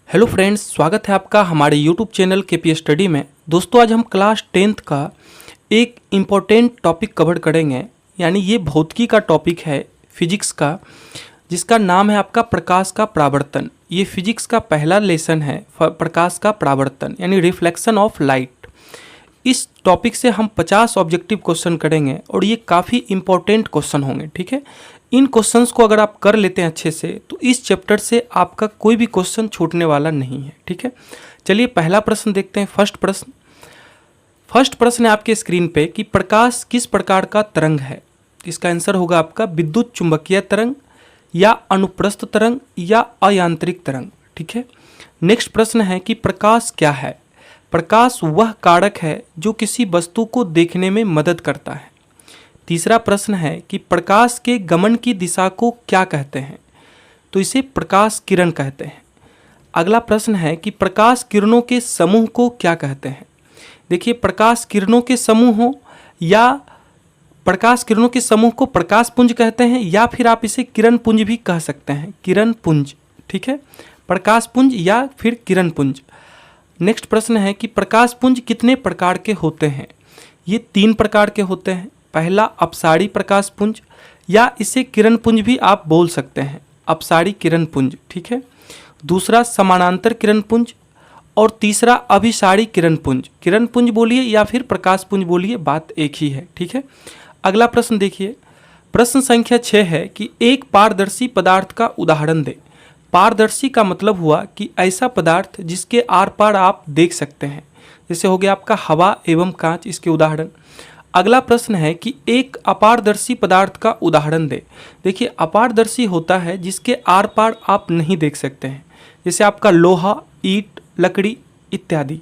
Hello friends, स्वागत है आपका हमारे यूट्यूब चैनल केपी स्टडी में। दोस्तों, आज हम क्लास 10th का एक इम्पोर्टेंट टॉपिक कवर करेंगे, यानी ये भौतिकी का टॉपिक है, फिजिक्स का, जिसका नाम है आपका प्रकाश का परावर्तन। ये फिजिक्स का पहला लेसन है, प्रकाश का परावर्तन यानी रिफ्लेक्शन ऑफ लाइट। इस टॉपिक से हम 50 ऑब्जेक्टिव क्वेश्चन करेंगे और ये काफ़ी इंपॉर्टेंट क्वेश्चन होंगे। ठीक है, इन क्वेश्चंस को अगर आप कर लेते हैं अच्छे से तो इस चैप्टर से आपका कोई भी क्वेश्चन छूटने वाला नहीं है। ठीक है, चलिए पहला प्रश्न देखते हैं। फर्स्ट प्रश्न है आपके स्क्रीन पे कि प्रकाश किस प्रकार का तरंग है। इसका आंसर होगा आपका विद्युत चुंबकीय तरंग या अनुप्रस्थ तरंग या अयांत्रिक तरंग। ठीक है, नेक्स्ट प्रश्न है कि प्रकाश क्या है। प्रकाश वह कारक है जो किसी वस्तु को देखने में मदद करता है। तीसरा प्रश्न है कि प्रकाश के गमन की दिशा को क्या कहते हैं, तो इसे प्रकाश किरण कहते हैं। अगला प्रश्न है कि प्रकाश किरणों के समूह को क्या कहते हैं। देखिए, प्रकाश किरणों के समूह हो या प्रकाश किरणों के समूह को प्रकाश पुंज कहते हैं या फिर आप इसे किरण पुंज भी कह सकते हैं, किरण पुंज। ठीक है, प्रकाश पुंज या फिर किरण पुंज। नेक्स्ट प्रश्न है कि प्रकाश पुंज कितने प्रकार के होते हैं। ये 3 प्रकार के होते हैं। पहला अपसारी प्रकाश पुंज या इसे किरण पुंज भी आप बोल सकते हैं, अपसारी किरण पुंज। ठीक है, दूसरा समानांतर किरण पुंज और तीसरा अभिसारी किरण पुंज। किरण पुंज बोलिए या फिर प्रकाश पुंज बोलिए, बात एक ही है। ठीक है, अगला प्रश्न देखिए, प्रश्न संख्या 6 है कि एक पारदर्शी पदार्थ का उदाहरण दे। पारदर्शी का मतलब हुआ कि ऐसा पदार्थ जिसके आर पार आप देख सकते हैं, जैसे हो गया आपका हवा एवं कांच, इसके उदाहरण। अगला प्रश्न है कि एक अपारदर्शी पदार्थ का उदाहरण दे। देखिए, अपारदर्शी होता है जिसके आर पार आप नहीं देख सकते हैं, जैसे आपका लोहा, ईंट, लकड़ी इत्यादि।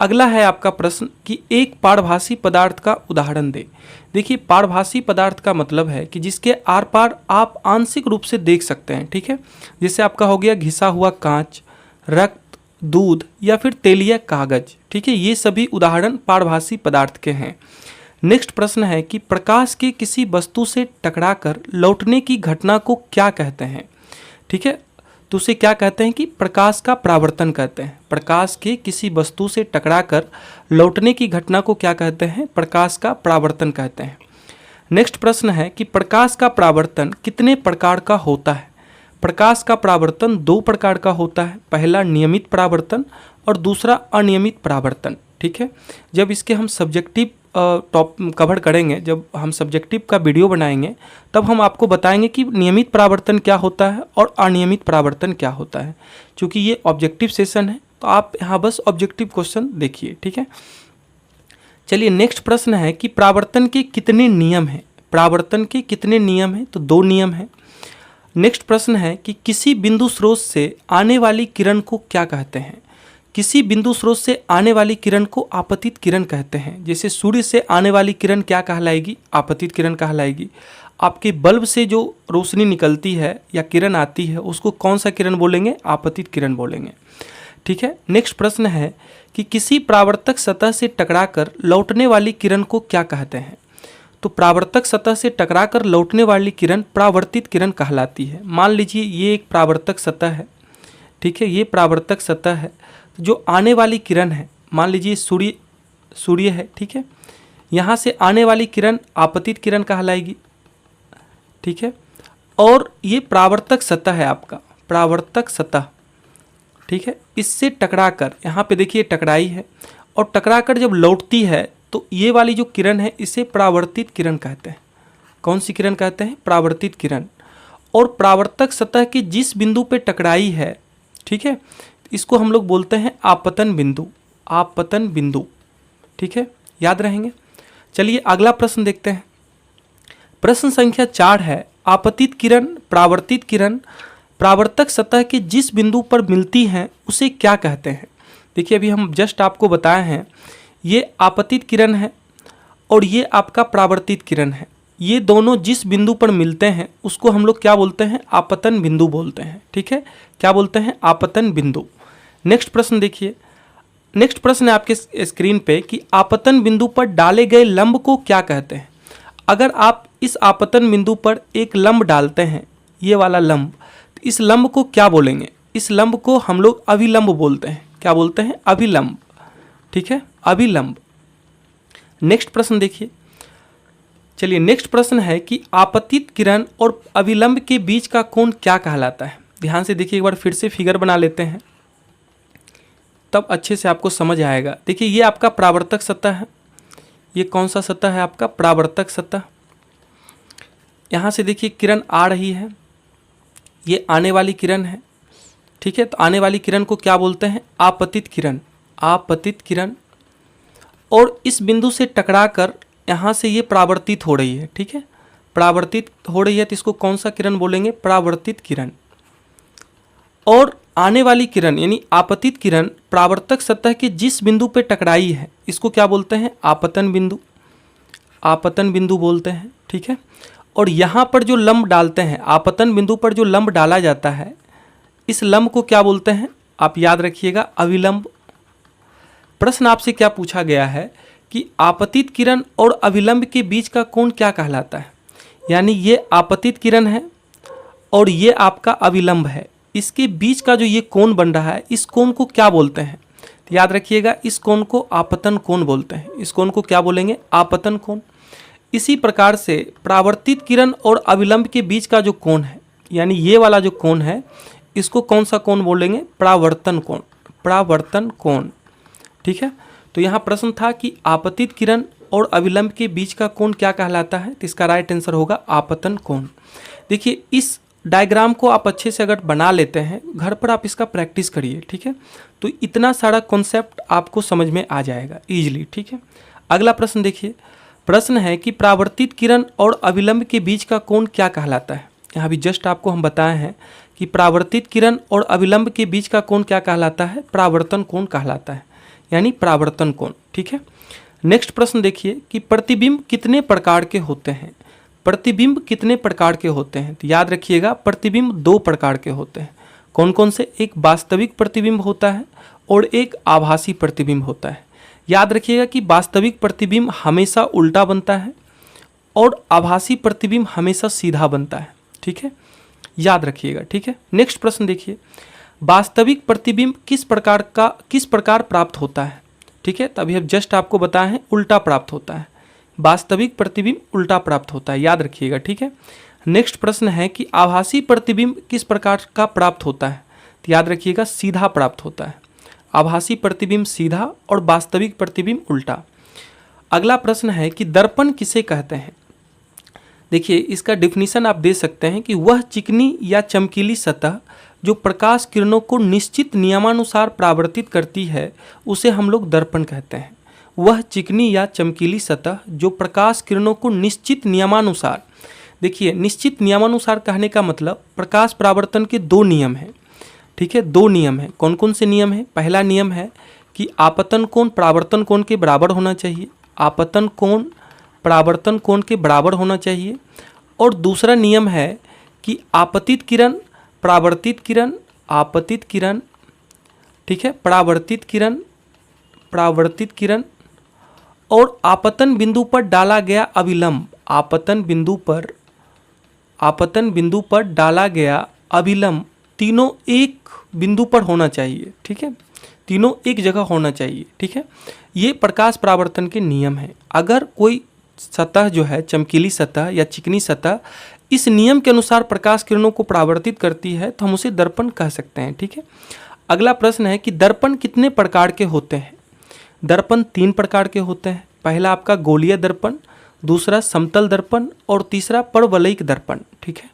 अगला है आपका प्रश्न कि एक पारभासी पदार्थ का उदाहरण दे। देखिए, पारभासी पदार्थ का मतलब है कि जिसके आर पार आप आंशिक रूप से देख सकते हैं। ठीक है, जैसे आपका हो गया घिसा हुआ कांच, रक्त, दूध या फिर तेलीय कागज। ठीक है, ये सभी उदाहरण पारभासी पदार्थ के हैं। नेक्स्ट प्रश्न है कि प्रकाश के किसी वस्तु से टकराकर लौटने की घटना को क्या कहते हैं। ठीक है, तो उसे क्या कहते हैं कि प्रकाश का परावर्तन कहते हैं। प्रकाश के किसी वस्तु से टकराकर लौटने की घटना को क्या कहते हैं, प्रकाश का परावर्तन कहते हैं। नेक्स्ट प्रश्न है कि प्रकाश का परावर्तन कितने प्रकार का होता है। प्रकाश का परावर्तन 2 प्रकार का होता है। पहला नियमित परावर्तन और दूसरा अनियमित परावर्तन। ठीक है, जब इसके हम सब्जेक्टिव कवर करेंगे, जब हम सब्जेक्टिव का वीडियो बनाएंगे तब हम आपको बताएंगे कि नियमित परावर्तन क्या होता है और अनियमित परावर्तन क्या होता है। क्योंकि ये ऑब्जेक्टिव सेशन है तो आप यहाँ बस ऑब्जेक्टिव क्वेश्चन देखिए। ठीक है, चलिए नेक्स्ट प्रश्न है कि परावर्तन के कितने नियम हैं। परावर्तन के कितने नियम हैं, तो 2 नियम हैं। नेक्स्ट प्रश्न है कि किसी बिंदु स्रोत से आने वाली किरण को क्या कहते हैं। किसी बिंदु स्रोत से आने वाली किरण को आपतित किरण कहते हैं। जैसे सूर्य से आने वाली किरण क्या कहलाएगी, आपतित किरण कहलाएगी। आपके बल्ब से जो रोशनी निकलती है या किरण आती है उसको कौन सा किरण बोलेंगे, आपतित किरण बोलेंगे। ठीक है, नेक्स्ट प्रश्न है कि किसी परावर्तक सतह से टकराकर लौटने वाली किरण को क्या कहते हैं। तो परावर्तक सतह से टकराकर लौटने वाली किरण परावर्तित किरण कहलाती है। मान लीजिए ये एक परावर्तक सतह है। ठीक है, ये परावर्तक सतह है, जो आने वाली किरण है, मान लीजिए सूर्य है। ठीक है, यहाँ से आने वाली किरण आपतित किरण कहलाएगी। ठीक है, और ये परावर्तक सतह है आपका, परावर्तक सतह। ठीक है, इससे टकराकर, यहाँ पे देखिए टकराई है और टकराकर जब लौटती है तो ये वाली जो किरण है इसे परावर्तित किरण कहते हैं। कौन सी किरण कहते हैं, परावर्तित किरण। और परावर्तक सतह के जिस बिंदु पे टकराई है, ठीक है, इसको हम लोग बोलते हैं आपतन बिंदु, आपतन बिंदु। ठीक है, याद रहेंगे। चलिए अगला प्रश्न देखते हैं। प्रश्न संख्या 4 है, आपतित किरण, परावर्तित किरण परावर्तक सतह के जिस बिंदु पर मिलती हैं उसे क्या कहते हैं। देखिए, अभी हम जस्ट आपको बताए हैं, ये आपतित किरण है और ये आपका परावर्तित किरण है। ये दोनों जिस बिंदु पर मिलते हैं उसको हम लोग क्या बोलते हैं, आपतन बिंदु बोलते हैं। ठीक है, क्या बोलते हैं, आपतन बिंदु। नेक्स्ट प्रश्न देखिए, नेक्स्ट प्रश्न है आपके स्क्रीन पे कि आपतन बिंदु पर डाले गए लंब को क्या कहते हैं। अगर आप इस आपतन बिंदु पर एक लंब डालते हैं, ये वाला लंब, इस लंब को क्या बोलेंगे, इस लंब को हम लोग अभिलंब बोलते हैं। क्या बोलते हैं? अभिलंब। ठीक है, अभिलंब। नेक्स्ट प्रश्न देखिए। चलिए नेक्स्ट प्रश्न है कि आपतित किरण और अभिलंब के बीच का कोण क्या कहलाता है? ध्यान से देखिए, एक बार फिर से फिगर बना लेते हैं, तब अच्छे से आपको समझ आएगा। देखिए ये आपका परावर्तक सतह है। ये कौन सा सतह है? आपका परावर्तक सतह। यहाँ से देखिए किरण आ रही है, ये आने वाली किरण है। ठीक है, तो आने वाली किरण को क्या बोलते हैं? आपतित किरण। आपतित किरण। और इस बिंदु से टकराकर यहाँ से ये परावर्तित हो रही है। ठीक है, परावर्तित हो रही है तो इसको कौन सा किरण बोलेंगे? परावर्तित किरण। और आने वाली किरण यानी आपतित किरण परावर्तक सतह के जिस बिंदु पे टकराई है इसको क्या बोलते हैं? आपतन बिंदु। आपतन बिंदु बोलते हैं। ठीक है, और यहाँ पर जो लंब डालते हैं, आपतन बिंदु पर जो लंब डाला जाता है, इस लंब को क्या बोलते हैं? आप याद रखिएगा, अभिलंब। प्रश्न आपसे क्या पूछा गया है कि आपतित किरण और अभिलंब के बीच का कोण क्या कहलाता है? यानी ये आपतित किरण है और ये आपका अभिलंब है, इसके बीच का जो ये कोण बन रहा है, इस कोण को क्या बोलते हैं? तो याद रखिएगा, इस कोण को आपतन कोण बोलते हैं। इस कोण को क्या बोलेंगे? आपतन कोण। इसी प्रकार से परावर्तित किरण और अभिलंब के बीच का जो कोण है, यानी ये वाला जो कोण है, इसको कौन सा कोण बोलेंगे? परावर्तन कोण। परावर्तन कोण। ठीक है, तो यहाँ प्रश्न था कि आपतित किरण और अभिलंब के बीच का कोण क्या कहलाता है? तो इसका राइट आंसर होगा आपतन कोण। देखिए इस डायग्राम को आप अच्छे से अगर बना लेते हैं, घर पर आप इसका प्रैक्टिस करिए। ठीक है, तो इतना सारा कॉन्सेप्ट आपको समझ में आ जाएगा इजीली। ठीक है, अगला प्रश्न देखिए। प्रश्न है कि परावर्तित किरण और अभिलंब के बीच का कोण क्या कहलाता है? यहाँ भी जस्ट आपको हम बताए हैं कि परावर्तित किरण और अभिलंब के बीच का कोण क्या कहलाता है? परावर्तन कोण कहलाता है, यानी परावर्तन कोण। ठीक है, नेक्स्ट प्रश्न देखिए कि प्रतिबिंब कितने प्रकार के होते हैं? प्रतिबिंब कितने प्रकार के होते हैं? तो याद रखिएगा, प्रतिबिंब दो प्रकार के होते हैं। कौन कौन से? एक वास्तविक प्रतिबिंब होता है और एक आभासी प्रतिबिंब होता है। याद रखिएगा कि वास्तविक प्रतिबिंब हमेशा उल्टा बनता है और आभासी प्रतिबिंब हमेशा सीधा बनता है। ठीक है, याद रखिएगा। ठीक है, नेक्स्ट प्रश्न देखिए। वास्तविक प्रतिबिंब किस प्रकार प्राप्त होता है? ठीक है, तभी अब जस्ट आपको बताए हैं उल्टा प्राप्त होता है। वास्तविक प्रतिबिंब उल्टा प्राप्त होता है, याद रखिएगा। ठीक है, नेक्स्ट प्रश्न है कि आभासी प्रतिबिंब किस प्रकार का प्राप्त होता है? तो याद रखिएगा, सीधा प्राप्त होता है। आभासी प्रतिबिंब सीधा और वास्तविक प्रतिबिंब उल्टा। अगला प्रश्न है कि दर्पण किसे कहते हैं? देखिए इसका डिफिनीशन आप दे सकते हैं कि वह चिकनी या चमकीली सतह जो प्रकाश किरणों को निश्चित नियमानुसार परावर्तित करती है, उसे हम लोग दर्पण कहते हैं। वह चिकनी या चमकीली सतह जो प्रकाश किरणों को निश्चित नियमानुसार, देखिए निश्चित नियमानुसार कहने का मतलब प्रकाश परावर्तन के दो नियम हैं। ठीक है, दो नियम हैं। कौन कौन से नियम हैं? पहला नियम है कि आपतन कोण परावर्तन कोण के बराबर होना चाहिए। आपतन कोण परावर्तन कोण के बराबर होना चाहिए। और दूसरा नियम है कि आपतित किरण परावर्तित किरण, आपतित किरण, ठीक है, परावर्तित किरण, परावर्तित किरण और आपतन बिंदु पर डाला गया अभिलंब, आपतन बिंदु पर डाला गया अभिलंब, तीनों एक बिंदु पर होना चाहिए। ठीक है, तीनों एक जगह होना चाहिए। ठीक है, ये प्रकाश परावर्तन के नियम हैं। अगर कोई सतह जो है चमकीली सतह या चिकनी सतह इस नियम के अनुसार प्रकाश किरणों को परावर्तित करती है तो हम उसे दर्पण कह सकते हैं। ठीक है, अगला प्रश्न है कि दर्पण कितने प्रकार के होते हैं? दर्पण 3 प्रकार के होते हैं। पहला आपका गोलीय दर्पण, दूसरा समतल दर्पण और तीसरा परवलयिक दर्पण। ठीक है,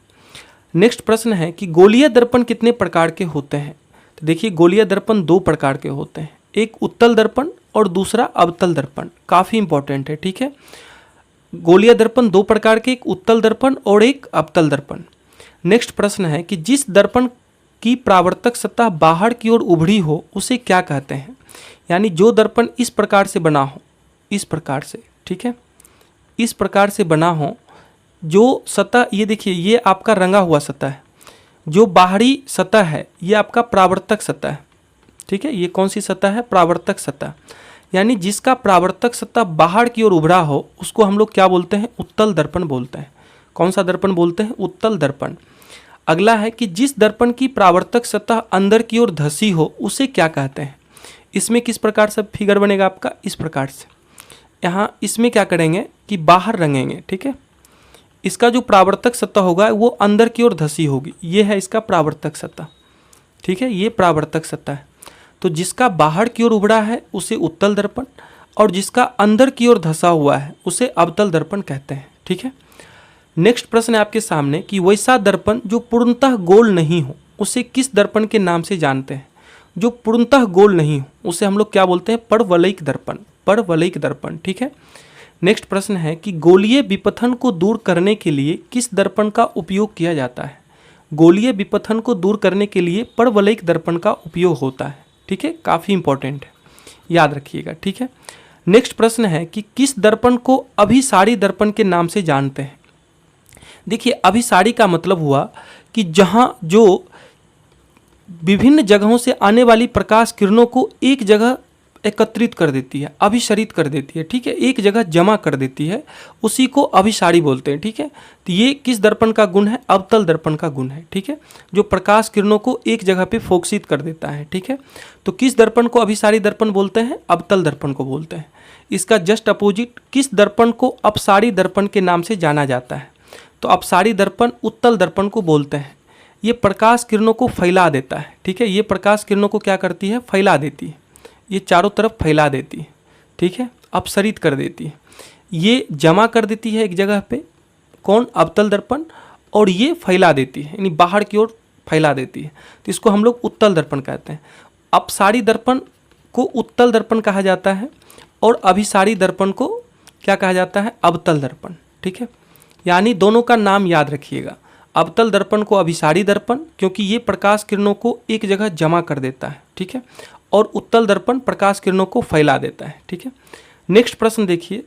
नेक्स्ट प्रश्न है कि गोलीय दर्पण कितने प्रकार के होते हैं? तो देखिए गोलीय दर्पण 2 प्रकार के होते हैं, एक उत्तल दर्पण और दूसरा अवतल दर्पण। काफ़ी इंपॉर्टेंट है। ठीक है, गोलीय दर्पण 2 प्रकार के, एक उत्तल दर्पण और एक अवतल दर्पण। नेक्स्ट प्रश्न है कि जिस दर्पण की परावर्तक सतह बाहर की ओर उभड़ी हो उसे क्या कहते हैं? यानी जो दर्पण इस प्रकार से बना हो, इस प्रकार से, ठीक है, इस प्रकार से बना हो, जो सतह, ये देखिए ये आपका रंगा हुआ सतह है, जो बाहरी सतह है ये आपका परावर्तक सतह है। ठीक है, ये कौन सी सतह है? परावर्तक सतह। यानी जिसका परावर्तक सतह बाहर की ओर उभरा हो उसको हम लोग क्या बोलते हैं? उत्तल दर्पण बोलते हैं। कौन सा दर्पण बोलते हैं? उत्तल दर्पण। अगला है कि जिस दर्पण की परावर्तक सतह अंदर की ओर धसी हो उसे क्या कहते हैं। इसमें किस प्रकार से फिगर बनेगा आपका, इस प्रकार से। यहाँ इसमें क्या करेंगे कि बाहर रंगेंगे, ठीक है। इसका जो परावर्तक सतह होगा वो अंदर की ओर धसी होगी, ये है इसका परावर्तक सतह, ठीक है, ये परावर्तक सतह है। तो जिसका बाहर की ओर उभड़ा है उसे उत्तल दर्पण, और जिसका अंदर की ओर धसा हुआ है उसे अवतल दर्पण कहते हैं, ठीक है। नेक्स्ट प्रश्न है आपके सामने कि वैसा दर्पण जो पूर्णतः गोल नहीं हो उसे किस दर्पण के नाम से जानते हैं। जो पूर्णतः गोल नहीं हो उसे हम लोग क्या बोलते हैं, परवलयिक दर्पण, परवलयिक दर्पण, ठीक है। नेक्स्ट प्रश्न है कि गोलीय विपथन को दूर करने के लिए किस दर्पण का उपयोग किया जाता है। गोलीय विपथन को दूर करने के लिए परवलयिक दर्पण का उपयोग होता है, ठीक है, काफ़ी इंपॉर्टेंट है, याद रखिएगा, ठीक है। नेक्स्ट प्रश्न है कि किस दर्पण को अभिसारी दर्पण के नाम से जानते हैं। देखिए अभिसारी का मतलब हुआ कि जहाँ जो विभिन्न जगहों से आने वाली प्रकाश किरणों को एक जगह एकत्रित कर देती है, अभिसरित कर देती है, ठीक है, एक जगह जमा कर देती है, उसी को अभिसारी बोलते हैं, ठीक है। तो ये किस दर्पण का गुण है, अवतल दर्पण का गुण है, ठीक है, जो प्रकाश किरणों को एक जगह पे फोकसित कर देता है, ठीक है। तो किस दर्पण को अभिसारी दर्पण बोलते हैं, अवतल दर्पण को बोलते हैं। इसका जस्ट अपोजिट किस दर्पण को अपसारी दर्पण के नाम से जाना जाता है। तो अपसारी दर्पण उत्तल दर्पण को बोलते हैं। ये प्रकाश किरणों को फैला देता है, ठीक है, ये प्रकाश किरणों को क्या करती है, फैला देती है, ये चारों तरफ फैला देती है, ठीक है, अपसरित कर देती है, ये जमा कर देती है एक जगह पे, कौन, अवतल दर्पण, और ये फैला देती है यानी बाहर की ओर फैला देती है, तो इसको हम लोग उत्तल दर्पण कहते हैं। अपसारी दर्पण को उत्तल दर्पण कहा जाता है और अभिसारी दर्पण को क्या कहा जाता है, अवतल दर्पण, ठीक है। यानी दोनों का नाम याद रखिएगा, अवतल दर्पण को अभिसारी दर्पण क्योंकि ये प्रकाश किरणों को एक जगह जमा कर देता है, ठीक है, और उत्तल दर्पण प्रकाश किरणों को फैला देता है, ठीक है। नेक्स्ट प्रश्न देखिए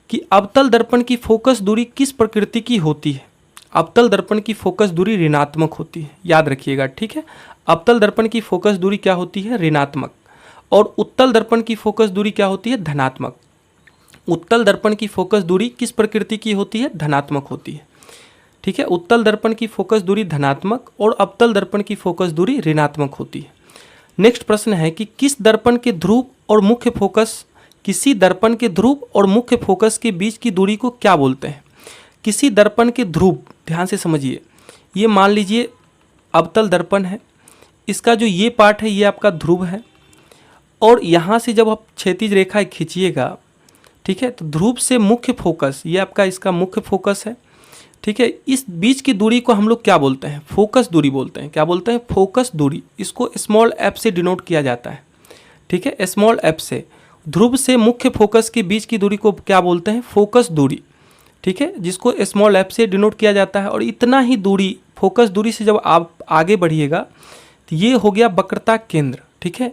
कि अवतल दर्पण की फोकस दूरी किस प्रकृति की होती है। अवतल दर्पण की फोकस दूरी ऋणात्मक होती है, याद रखिएगा, ठीक है। अवतल दर्पण की फोकस दूरी क्या होती है, ऋणात्मक, और उत्तल दर्पण की फोकस दूरी क्या होती है, धनात्मक। उत्तल दर्पण की फोकस दूरी किस प्रकृति की होती है, धनात्मक होती है, ठीक है। उत्तल दर्पण की फोकस दूरी धनात्मक और अवतल दर्पण की फोकस दूरी ऋणात्मक होती है। नेक्स्ट प्रश्न है कि किस दर्पण के ध्रुव और मुख्य फोकस, किसी दर्पण के ध्रुव और मुख्य फोकस के बीच की दूरी को क्या बोलते हैं। किसी दर्पण के ध्रुव, ध्यान से समझिए, ये मान लीजिए अवतल दर्पण है, इसका जो ये पार्ट है ये आपका ध्रुव है, और यहाँ से जब आप क्षैतिज रेखा खींचिएगा, ठीक है, तो ध्रुव से मुख्य फोकस, ये आपका इसका मुख्य फोकस है, ठीक है। इस बीच की दूरी को हम लोग क्या बोलते हैं, फोकस दूरी बोलते हैं। क्या बोलते हैं, फोकस दूरी। इसको स्मॉल एफ से डिनोट किया जाता है, ठीक है, स्मॉल एफ से। ध्रुव से मुख्य फोकस के बीच की दूरी को क्या बोलते हैं, फोकस दूरी, ठीक है, जिसको स्मॉल एफ से डिनोट किया जाता है। और इतना ही दूरी, फोकस दूरी से जब आप आगे बढ़िएगा तो ये हो गया वक्रता केंद्र, ठीक है,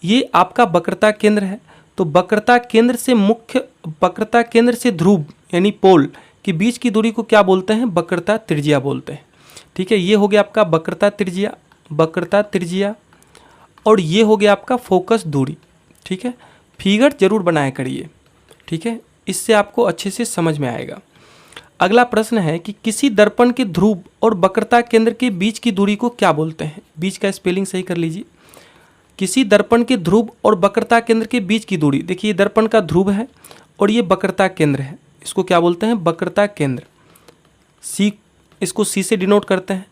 ये आपका वक्रता केंद्र है। तो वक्रता केंद्र से मुख्य, वक्रता केंद्र से ध्रुव यानी पोल के बीच की दूरी को क्या बोलते हैं, वक्रता त्रिज्या बोलते हैं, ठीक है। ये हो गया आपका वक्रता त्रिज्या, वक्रता त्रिज्या, और ये हो गया आपका फोकस दूरी, ठीक है। फिगर जरूर बनाया करिए, ठीक है, इससे आपको अच्छे से समझ में आएगा। अगला प्रश्न है कि किसी दर्पण के ध्रुव और वक्रता केंद्र के बीच की दूरी को क्या बोलते हैं। बीच का स्पेलिंग सही कर लीजिए। किसी दर्पण के ध्रुव और वक्रता केंद्र के बीच की दूरी, देखिए ये दर्पण का ध्रुव है और ये वक्रता केंद्र है, इसको क्या बोलते हैं, वक्रता केंद्र। सी, इसको सी से डिनोट करते हैं।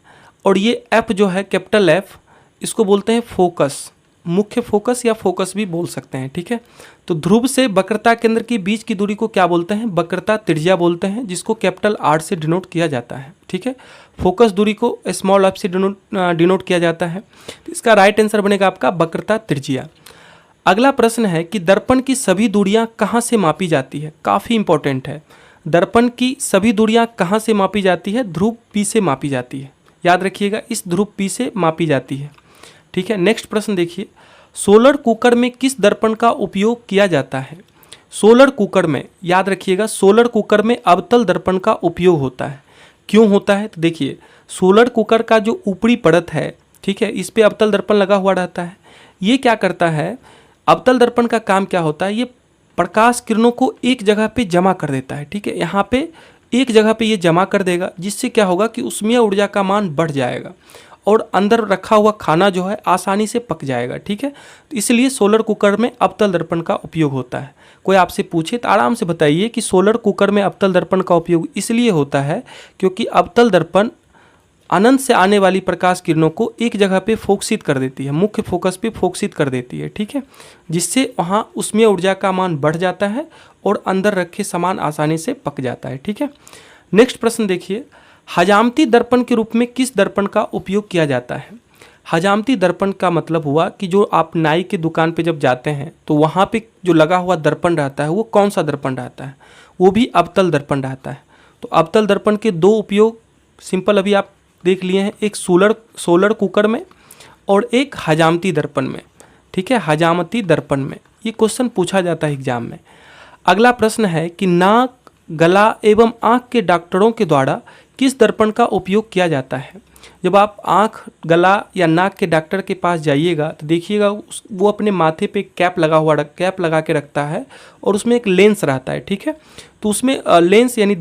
और ये एफ जो है, कैपिटल एफ, इसको बोलते हैं फोकस, मुख्य फोकस या फोकस भी बोल सकते हैं, ठीक है। तो ध्रुव से वक्रता केंद्र के बीच की दूरी को क्या बोलते हैं, वक्रता त्रिज्या बोलते हैं, जिसको कैपिटल आर से डिनोट किया जाता है, ठीक है। फोकस दूरी को स्मॉल एफ से डिनोट किया जाता है। तो इसका राइट आंसर बनेगा आपका वक्रता त्रिज्या। अगला प्रश्न है कि दर्पण की सभी दूरियां कहाँ से मापी जाती है। काफ़ी इंपॉर्टेंट है, दर्पण की सभी दूरियां कहाँ से मापी जाती है, ध्रुव पी से मापी जाती है, याद रखिएगा, इस ध्रुव पी से मापी जाती है, ठीक है। नेक्स्ट प्रश्न देखिए, सोलर कुकर में किस दर्पण का उपयोग किया जाता है। सोलर कुकर में, याद रखिएगा, सोलर कुकर में अवतल दर्पण का उपयोग होता है। क्यों होता है, तो देखिए सोलर कुकर का जो ऊपरी परत है, ठीक है, इस पे अवतल दर्पण लगा हुआ रहता है। ये क्या करता है, अवतल दर्पण का काम क्या होता है, ये प्रकाश किरणों को एक जगह पे जमा कर देता है, ठीक है। यहाँ पे एक जगह पे ये जमा कर देगा, जिससे क्या होगा कि ऊष्मीय ऊर्जा का मान बढ़ जाएगा और अंदर रखा हुआ खाना जो है आसानी से पक जाएगा। ठीक है, तो इसलिए सोलर कुकर में अवतल दर्पण का उपयोग होता है। कोई आपसे पूछे तो आराम से बताइए कि सोलर कुकर में अवतल दर्पण का उपयोग इसलिए होता है क्योंकि अवतल दर्पण अनंत से आने वाली प्रकाश किरणों को एक जगह पे फोकसित कर देती है, मुख्य फोकस पे फोकसित कर देती है। ठीक है, जिससे वहाँ ऊष्मीय ऊर्जा का मान बढ़ जाता है और अंदर रखे सामान आसानी से पक जाता है। ठीक है, नेक्स्ट प्रश्न देखिए, हजामती दर्पण के रूप में किस दर्पण का उपयोग किया जाता है? हजामती दर्पण का मतलब हुआ कि जो आप नाई की दुकान पे जब जाते हैं तो वहाँ पे जो लगा हुआ दर्पण रहता है वो कौन सा दर्पण रहता है? वो भी अवतल दर्पण रहता है। तो अवतल दर्पण के दो उपयोग सिंपल अभी आप देख लिए हैं, एक सोलर कुकर में और एक हजामती दर्पण में। ठीक है, हजामती दर्पण में ये क्वेश्चन पूछा जाता है एग्जाम में। अगला प्रश्न है कि नाक, गला एवं आँख के डॉक्टरों के द्वारा किस दर्पण का उपयोग किया जाता है? जब आप आँख, गला या नाक के डॉक्टर के पास जाइएगा तो देखिएगा वो अपने माथे पे कैप लगा के रखता है और उसमें एक लेंस रहता है। ठीक है, तो उसमें लेंस यानी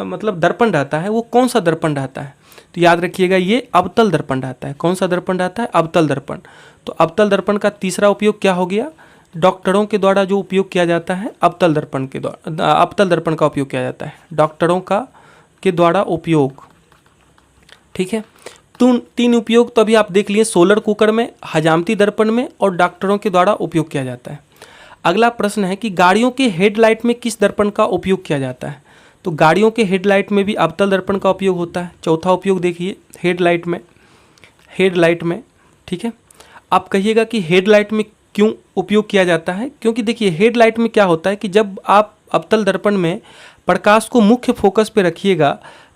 मतलब दर्पण रहता है। वो कौन सा दर्पण रहता है? तो याद रखिएगा ये अवतल दर्पण रहता है। कौन सा दर्पण रहता है? अवतल दर्पण। तो अवतल दर्पण का तीसरा उपयोग क्या हो गया? डॉक्टरों के द्वारा जो उपयोग किया जाता है अवतल दर्पण के द्वारा, अवतल दर्पण का उपयोग किया जाता है डॉक्टरों के द्वारा उपयोग। ठीक है, तीन उपयोग तो अभी आप देख लिए, सोलर कुकर में, हजामती दर्पण में और डॉक्टरों के द्वारा उपयोग किया जाता है। अगला प्रश्न है कि गाड़ियों के हेडलाइट में किस दर्पण का उपयोग किया जाता है? तो गाड़ियों के हेडलाइट में भी अवतल दर्पण का उपयोग होता है। चौथा उपयोग देखिए हेडलाइट में। ठीक है, आप कहिएगा कि हेडलाइट में क्यों उपयोग किया जाता है? क्योंकि देखिए हेडलाइट में क्या होता है कि जब आप अवतल दर्पण में प्रकाश को मुख्य फोकस पे रखिएगा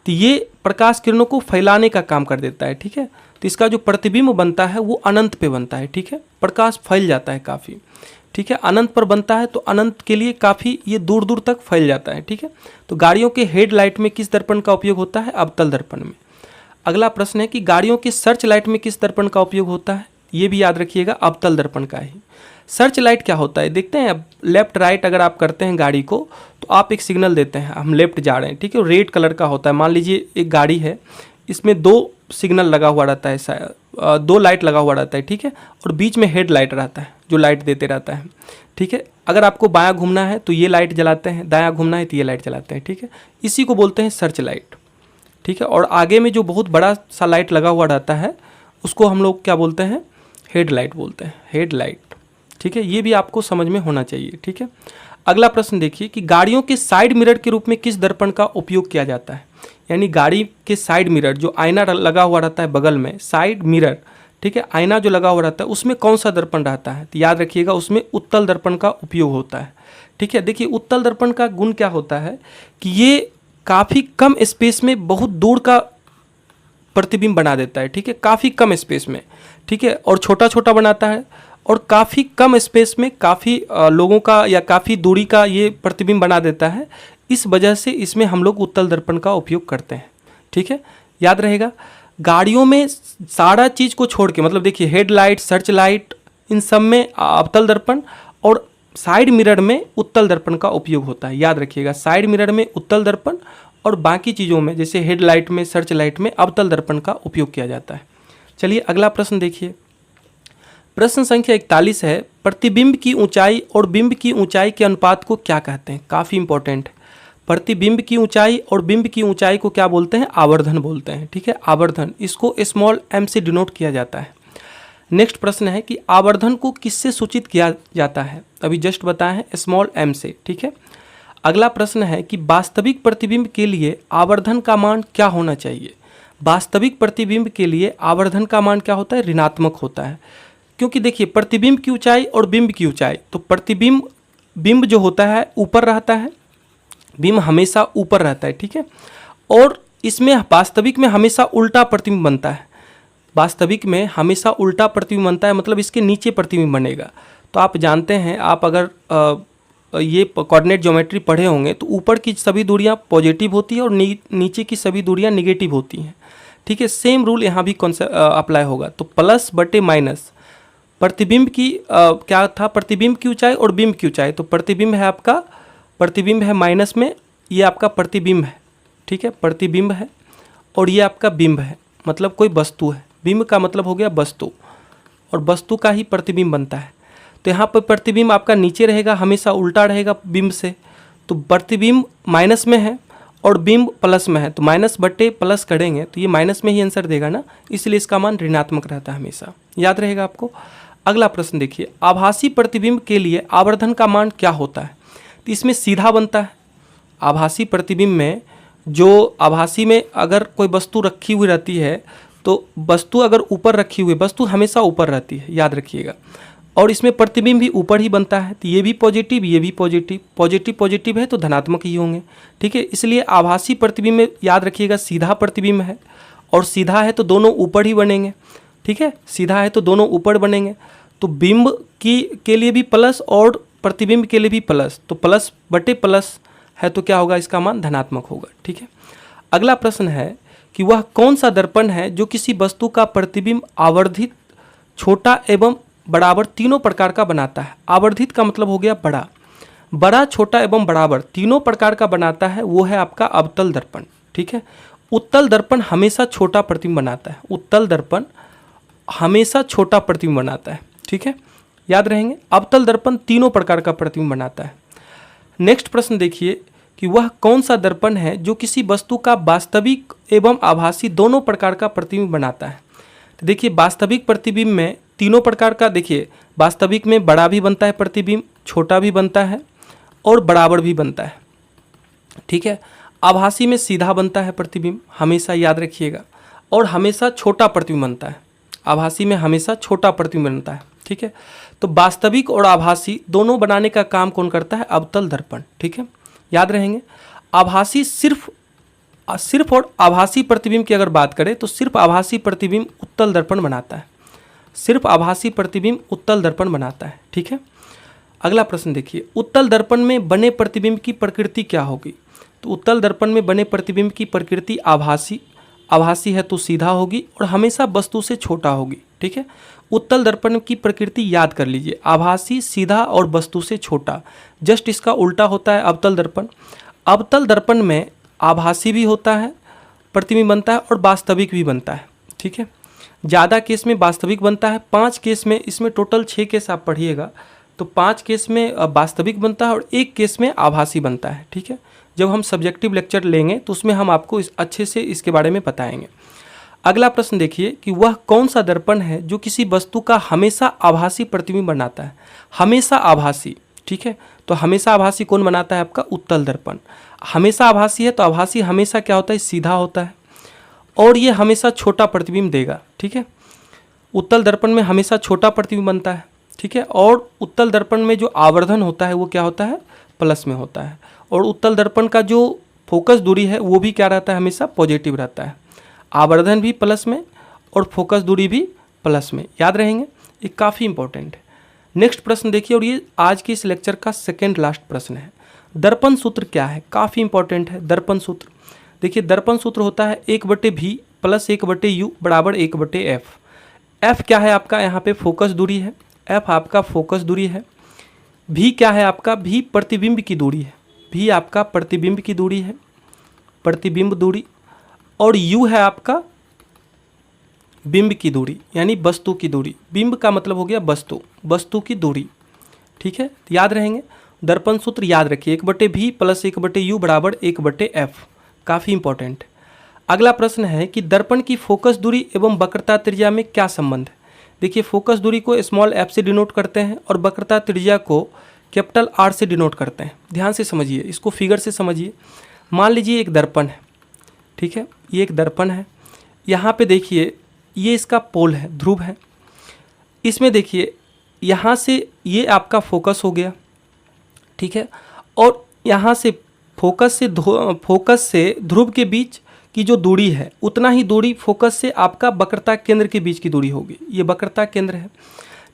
तो ये प्रकाश किरणों को फैलाने का काम कर देता है। ठीक है, तो इसका जो प्रतिबिंब बनता है वो अनंत पे बनता है। ठीक है, प्रकाश फैल जाता है काफ़ी। ठीक है, अनंत पर बनता है तो अनंत के लिए काफ़ी ये दूर दूर तक फैल जाता है। ठीक है, तो गाड़ियों के हेडलाइट में किस दर्पण का उपयोग होता है? अवतल दर्पण में। अगला प्रश्न है कि गाड़ियों के सर्च लाइट में किस दर्पण का उपयोग होता है? ये भी याद रखिएगा अवतल दर्पण का ही। सर्च लाइट क्या होता है? देखते हैं, अब लेफ्ट राइट अगर आप करते हैं गाड़ी को तो आप एक सिग्नल देते हैं, हम लेफ्ट जा रहे हैं। ठीक है, रेड कलर का होता है। मान लीजिए एक गाड़ी है, इसमें दो सिग्नल लगा हुआ रहता है, दो लाइट लगा हुआ रहता है। ठीक है, और बीच में हेड लाइट रहता है जो लाइट देते रहता है। ठीक है, अगर आपको बायां घूमना है तो ये लाइट जलाते हैं, दायां घूमना है तो ये लाइट जलाते हैं। ठीक है, इसी को बोलते हैं सर्च लाइट। ठीक है, और आगे में जो बहुत बड़ा सा लाइट लगा हुआ रहता है उसको हम लोग क्या बोलते हैं? हेडलाइट बोलते हैं, हेडलाइट। ठीक है, ये भी आपको समझ में होना चाहिए। ठीक है, अगला प्रश्न देखिए कि गाड़ियों के साइड मिरर के रूप में किस दर्पण का उपयोग किया जाता है? यानी गाड़ी के साइड मिरर, जो आईना लगा हुआ रहता है बगल में, साइड मिरर। ठीक है, आईना जो लगा हुआ रहता है उसमें कौन सा दर्पण रहता है? तो याद रखिएगा उसमें उत्तल दर्पण का उपयोग होता है। ठीक है, देखिए उत्तल दर्पण का गुण क्या होता है कि ये काफ़ी कम स्पेस में बहुत दूर का प्रतिबिंब बना देता है। ठीक है, काफ़ी कम स्पेस में। ठीक है, और छोटा छोटा बनाता है और काफ़ी कम स्पेस में काफ़ी लोगों का या काफ़ी दूरी का ये प्रतिबिंब बना देता है। इस वजह से इसमें हम लोग उत्तल दर्पण का उपयोग करते हैं। ठीक है, याद रहेगा। गाड़ियों में सारा चीज़ को छोड़ के, मतलब देखिए हेडलाइट, सर्च लाइट, इन सब में अवतल दर्पण और साइड मिरर में उत्तल दर्पण का उपयोग होता है। याद रखिएगा, साइड मिरर में उत्तल दर्पण और बाकी चीज़ों में जैसे हेडलाइट में, सर्च लाइट में अवतल दर्पण का उपयोग किया जाता है। चलिए अगला प्रश्न देखिए, प्रश्न संख्या 41 है, प्रतिबिंब की ऊंचाई और बिंब की ऊंचाई के अनुपात को क्या कहते हैं? काफ़ी इंपॉर्टेंट है। प्रतिबिंब की ऊंचाई और बिंब की ऊंचाई को क्या बोलते हैं? आवर्धन बोलते हैं। ठीक है, आवर्धन, इसको स्मॉल m से डिनोट किया जाता है। नेक्स्ट प्रश्न है कि आवर्धन को किससे सूचित किया जाता है? अभी जस्ट बताया है, स्मॉल m से। ठीक है, अगला प्रश्न है कि वास्तविक प्रतिबिंब के लिए आवर्धन का मान क्या होना चाहिए? वास्तविक प्रतिबिंब के लिए आवर्धन का मान क्या होता है? ऋणात्मक होता है। क्योंकि देखिए प्रतिबिंब की ऊंचाई और बिंब की ऊंचाई, तो बिंब जो होता है ऊपर रहता है, बिंब हमेशा ऊपर रहता है। ठीक है, और इसमें वास्तविक में हमेशा उल्टा प्रतिबिंब बनता है। वास्तविक में हमेशा उल्टा प्रतिबिंब बनता है, मतलब इसके नीचे प्रतिबिंब बनेगा। तो आप जानते हैं, आप अगर ये कोऑर्डिनेट ज्योमेट्री पढ़े होंगे तो ऊपर की सभी दूरियां पॉजिटिव होती है और नीचे की सभी दूरियां निगेटिव होती हैं। ठीक है, सेम रूल यहाँ भी अप्लाई होगा। तो प्लस बटे माइनस प्रतिबिंब की क्या था? प्रतिबिंब की ऊंचाई और बिंब की ऊंचाई। तो प्रतिबिंब है आपका, प्रतिबिंब है माइनस में, ये आपका प्रतिबिंब है। ठीक ठीक है, प्रतिबिंब है, और ये आपका बिंब है, मतलब कोई वस्तु है। बिंब का मतलब हो गया वस्तु, और वस्तु का ही प्रतिबिंब बनता है। तो यहाँ पर प्रतिबिंब आपका नीचे रहेगा, हमेशा उल्टा रहेगा बिंब से। तो प्रतिबिंब माइनस में है और बिंब प्लस में है, तो माइनस बट्टे प्लस करेंगे तो ये माइनस में ही आंसर देगा ना, इसलिए इसका मान ऋणात्मक रहता है हमेशा, याद रहेगा आपको। अगला प्रश्न देखिए, आभासी प्रतिबिंब के लिए आवर्धन का मान क्या होता है? तो इसमें सीधा बनता है। आभासी प्रतिबिंब में जो आभासी में अगर कोई वस्तु रखी हुई रहती है, तो वस्तु अगर ऊपर रखी हुई, वस्तु हमेशा ऊपर रहती है, याद रखिएगा। और इसमें प्रतिबिंब भी ऊपर ही बनता है, तो ये भी पॉजिटिव, ये भी पॉजिटिव, पॉजिटिव पॉजिटिव है तो धनात्मक ही होंगे, ठीक है। इसलिए आभासी प्रतिबिंब में याद रखिएगा सीधा प्रतिबिंब है, और सीधा है तो दोनों ऊपर ही बनेंगे, ठीक है, सीधा है तो दोनों ऊपर बनेंगे। तो बिंब के लिए भी प्लस और प्रतिबिंब के लिए भी प्लस, तो प्लस बटे प्लस है तो क्या होगा, इसका मान धनात्मक होगा, ठीक है। अगला प्रश्न है कि वह कौन सा दर्पण है जो किसी वस्तु का प्रतिबिंब आवर्धित, छोटा एवं बराबर तीनों प्रकार का बनाता है। आवर्धित का मतलब हो गया बड़ा, बड़ा, छोटा एवं बराबर तीनों प्रकार का बनाता है, वो है आपका अवतल दर्पण, ठीक है। उत्तल दर्पण हमेशा छोटा प्रतिबिंब बनाता है, उत्तल दर्पण हमेशा छोटा प्रतिबिंब बनाता है, ठीक है, याद रहेंगे। अवतल दर्पण तीनों प्रकार का प्रतिबिंब बनाता है। नेक्स्ट प्रश्न देखिए कि वह कौन सा दर्पण है जो किसी वस्तु का वास्तविक एवं आभासी दोनों प्रकार का प्रतिबिंब बनाता है। तो देखिए वास्तविक प्रतिबिंब में तीनों प्रकार का, देखिए वास्तविक में बड़ा भी बनता है प्रतिबिंब, छोटा भी बनता है और बराबर भी बनता है, ठीक है। आभासी में सीधा बनता है प्रतिबिंब, हमेशा याद रखिएगा, और हमेशा छोटा प्रतिबिंब बनता है। आभासी में हमेशा छोटा प्रतिबिंब बनता है, ठीक है। तो वास्तविक और आभासी दोनों बनाने का काम कौन करता है? अवतल दर्पण, ठीक है, याद रहेंगे। आभासी सिर्फ और आभासी प्रतिबिंब की अगर बात करें तो सिर्फ आभासी प्रतिबिंब उत्तल दर्पण बनाता है, सिर्फ आभासी प्रतिबिंब उत्तल दर्पण बनाता है, ठीक है। अगला प्रश्न देखिए, उत्तल दर्पण में बने प्रतिबिंब की प्रकृति क्या होगी? तो उत्तल दर्पण में बने प्रतिबिंब की प्रकृति आभासी है तो सीधा होगी और हमेशा वस्तु से छोटा होगी, ठीक है। उत्तल दर्पण की प्रकृति याद कर लीजिए, आभासी, सीधा और वस्तु से छोटा। जस्ट इसका उल्टा होता है अवतल दर्पण। अवतल दर्पण में आभासी भी होता है, प्रतिबिंब बनता है और वास्तविक भी बनता है, ठीक है। ज़्यादा केस में वास्तविक बनता है, 5 केस में, इसमें टोटल 6 केस आप पढ़िएगा, तो 5 केस में वास्तविक बनता है और 1 केस में आभासी बनता है, ठीक है। जब हम सब्जेक्टिव लेक्चर लेंगे तो उसमें हम आपको अच्छे से इसके बारे में बताएंगे। अगला प्रश्न देखिए कि वह कौन सा दर्पण है जो किसी वस्तु का हमेशा आभासी प्रतिबिंब बनाता है? हमेशा आभासी, ठीक है। तो हमेशा आभासी कौन बनाता है? आपका उत्तल दर्पण। हमेशा आभासी है तो आभासी हमेशा क्या होता है? सीधा होता है, और ये हमेशा छोटा प्रतिबिंब देगा, ठीक है। उत्तल दर्पण में हमेशा छोटा प्रतिबिंब बनता है, ठीक है, और उत्तल दर्पण में जो आवर्धन होता है वो क्या होता है? प्लस में होता है। और उत्तल दर्पण का जो फोकस दूरी है वो भी क्या रहता है? हमेशा पॉजिटिव रहता है। आवर्धन भी प्लस में और फोकस दूरी भी प्लस में, याद रहेंगे, ये काफ़ी इंपॉर्टेंट है। नेक्स्ट प्रश्न देखिए, और ये आज के इस लेक्चर का सेकेंड लास्ट प्रश्न है। दर्पण सूत्र क्या है? काफ़ी इंपॉर्टेंट है दर्पण सूत्र। देखिए दर्पण सूत्र होता है 1/v प्लस 1/u बराबर 1/f। f क्या है आपका? यहाँ पे फोकस दूरी है, f आपका फोकस दूरी है। v क्या है आपका? v प्रतिबिंब की दूरी है, v आपका प्रतिबिंब की दूरी है, प्रतिबिंब दूरी। और u है आपका बिंब की दूरी, यानी वस्तु की दूरी। बिंब का मतलब हो गया वस्तु, वस्तु की दूरी, ठीक है, याद रहेंगे। दर्पण सूत्र याद रखिए, 1/v प्लस 1/u बराबर 1/f, काफ़ी इंपॉर्टेंट। अगला प्रश्न है कि दर्पण की फोकस दूरी एवं वक्रता त्रिज्या में क्या संबंध है? देखिए फोकस दूरी को स्मॉल f से डिनोट करते हैं और वक्रता त्रिज्या को कैपिटल R से डिनोट करते हैं। ध्यान से समझिए, इसको फिगर से समझिए। मान लीजिए एक दर्पण है, ठीक है, ये एक दर्पण है। यहाँ पे देखिए ये इसका पोल है, ध्रुव है। इसमें देखिए यहाँ से ये आपका फोकस हो गया, ठीक है, और यहाँ से फोकस से ध्रुव के बीच की जो दूरी है उतना ही दूरी फोकस से आपका वक्रता केंद्र के बीच की दूरी होगी। ये वक्रता केंद्र है,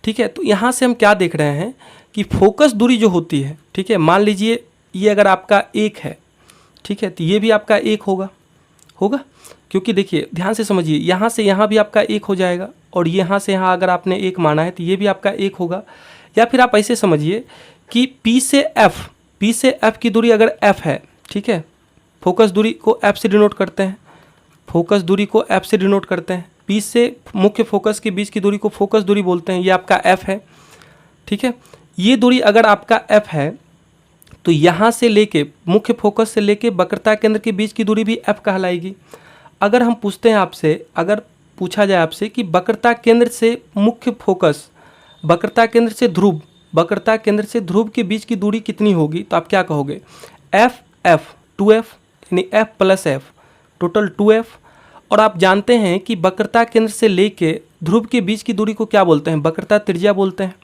ठीक है। तो यहाँ से हम क्या देख रहे हैं कि फोकस दूरी जो होती है, ठीक है, मान लीजिए ये अगर आपका 1 है, ठीक है, तो ये भी आपका 1 होगा, क्योंकि देखिए ध्यान से समझिए, यहाँ से यहाँ भी आपका 1 हो जाएगा, और यहाँ से यहाँ अगर आपने 1 माना है तो ये भी आपका 1 होगा। या फिर आप ऐसे समझिए कि P से F की दूरी अगर F है, ठीक है, फोकस दूरी को एफ से डिनोट करते हैं, फोकस दूरी को एफ से डिनोट करते हैं। बीच से मुख्य फोकस के बीच की दूरी को फोकस दूरी बोलते हैं, ये आपका एफ है, ठीक है। ये दूरी अगर आपका एफ है तो यहाँ से लेके मुख्य फोकस से लेके वक्रता केंद्र के बीच की दूरी भी एफ कहलाएगी। अगर हम पूछते हैं आपसे, अगर पूछा जाए आपसे कि वक्रता केंद्र से मुख्य फोकस, वक्रता केंद्र से ध्रुव, वक्रता केंद्र से ध्रुव के बीच की दूरी कितनी होगी, तो आप क्या कहोगे, एफ एफ 2f, यानी F plus F total 2f। और आप जानते हैं कि वक्रता केंद्र से लेके ध्रुव के बीच की दूरी को क्या बोलते हैं, वक्रता त्रिज्या बोलते हैं।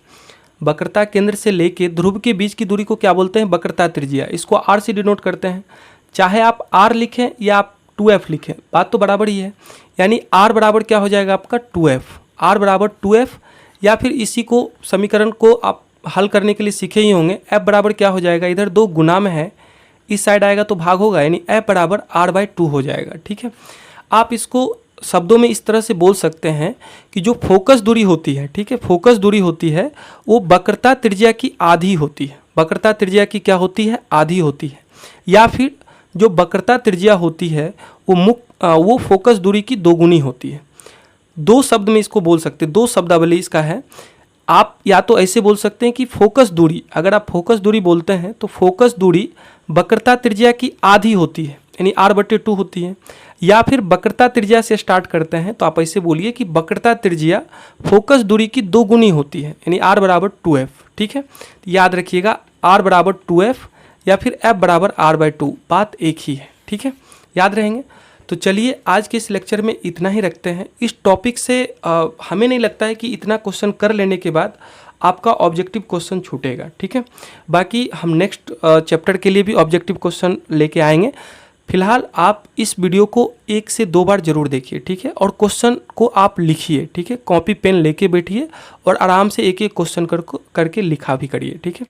वक्रता केंद्र से लेके ध्रुव के बीच की दूरी को क्या बोलते हैं, वक्रता त्रिज्या। इसको r से डिनोट करते हैं, चाहे आप r लिखें या आप 2f लिखें, बात तो बराबर ही है। यानी r बराबर क्या हो जाएगा आपका 2f, r बराबर 2f। या फिर इसी को समीकरण को आप हल करने के लिए सीखे ही होंगे, f बराबर क्या हो जाएगा, इधर 2 गुना में है, इस साइड आएगा तो भाग होगा, यानी f बराबर r/2 हो जाएगा, ठीक है। आप इसको शब्दों में इस तरह से बोल सकते हैं कि जो फोकस दूरी होती है, ठीक है, फोकस दूरी होती है वो वक्रता त्रिज्या की आधी होती है, वक्रता त्रिज्या की क्या होती है, आधी होती है। या फिर जो वक्रता त्रिज्या होती है वो फोकस दूरी की दोगुनी होती है। दो शब्द में इसको बोल सकते हैं, दो शब्दावली इसका है। आप या तो ऐसे बोल सकते हैं कि फोकस दूरी, अगर आप फोकस दूरी बोलते हैं तो फोकस दूरी वक्रता त्रिज्या की आधी होती है, यानी r/2 होती है। या फिर वक्रता त्रिज्या से स्टार्ट करते हैं तो आप ऐसे बोलिए कि वक्रता त्रिज्या फोकस दूरी की दोगुनी होती है, यानी r बराबर 2f, ठीक है। याद रखिएगा r बराबर 2f या फिर f बराबर r/2, बात एक ही है, ठीक है, याद रहेंगे। तो चलिए आज के इस लेक्चर में इतना ही रखते हैं। इस टॉपिक से हमें नहीं लगता है कि इतना क्वेश्चन कर लेने के बाद आपका ऑब्जेक्टिव क्वेश्चन छूटेगा, ठीक है। बाकी हम नेक्स्ट चैप्टर के लिए भी ऑब्जेक्टिव क्वेश्चन लेके आएंगे। फिलहाल आप इस वीडियो को 1 से 2 बार जरूर देखिए, ठीक है, और क्वेश्चन को आप लिखिए, ठीक है, कॉपी पेन लेके बैठिए और आराम से एक एक क्वेश्चन करके लिखा भी करिए, ठीक है।